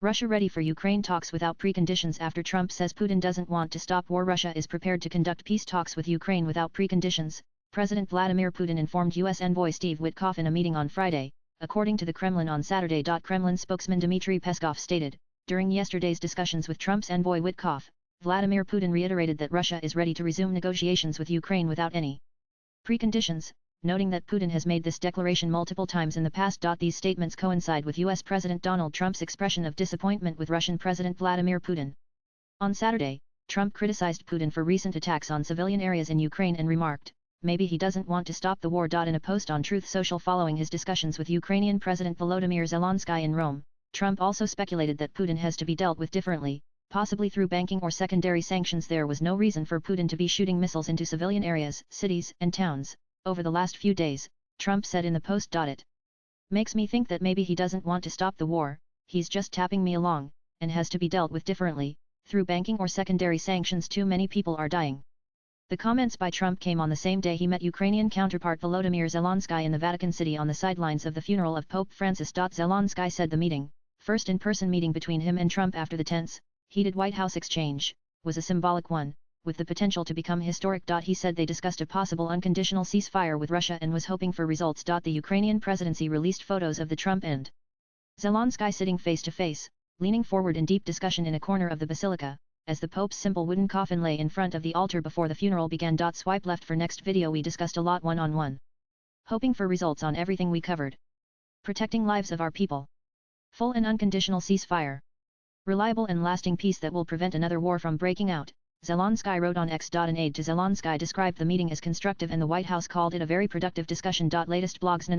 Russia ready for Ukraine talks without preconditions after Trump says Putin doesn't want to stop war. Russia is prepared to conduct peace talks with Ukraine without preconditions, President Vladimir Putin informed U.S. envoy Steve Witkoff in a meeting on Friday, according to the Kremlin on Saturday. Kremlin spokesman Dmitry Peskov stated, during yesterday's discussions with Trump's envoy Witkoff, Vladimir Putin reiterated that Russia is ready to resume negotiations with Ukraine without any preconditions, noting that Putin has made this declaration multiple times in the past. These statements coincide with U.S. President Donald Trump's expression of disappointment with Russian President Vladimir Putin. On Saturday, Trump criticized Putin for recent attacks on civilian areas in Ukraine and remarked, maybe he doesn't want to stop the war. In a post on Truth Social following his discussions with Ukrainian President Volodymyr Zelensky in Rome, Trump also speculated that Putin has to be dealt with differently, possibly through banking or secondary sanctions. There was no reason for Putin to be shooting missiles into civilian areas, cities, and towns, over the last few days, Trump said in the post. It makes me think that maybe he doesn't want to stop the war, he's just tapping me along, and has to be dealt with differently, through banking or secondary sanctions. Too many people are dying. The comments by Trump came on the same day he met Ukrainian counterpart Volodymyr Zelensky in the Vatican City on the sidelines of the funeral of Pope Francis. Zelensky said the meeting, first in-person meeting between him and Trump after the tense, heated White House exchange, was a symbolic one, with the potential to become historic. He said they discussed a possible unconditional ceasefire with Russia and was hoping for results. The Ukrainian presidency released photos of the Trump and Zelensky sitting face to face, leaning forward in deep discussion in a corner of the basilica, as the Pope's simple wooden coffin lay in front of the altar before the funeral began. Swipe left for next video. We discussed a lot one-on-one. Hoping for results on everything we covered. Protecting lives of our people. Full and unconditional ceasefire. Reliable and lasting peace that will prevent another war from breaking out, Zelensky wrote on X. An aide to Zelensky described the meeting as constructive and the White House called it a very productive discussion. Latest blogs.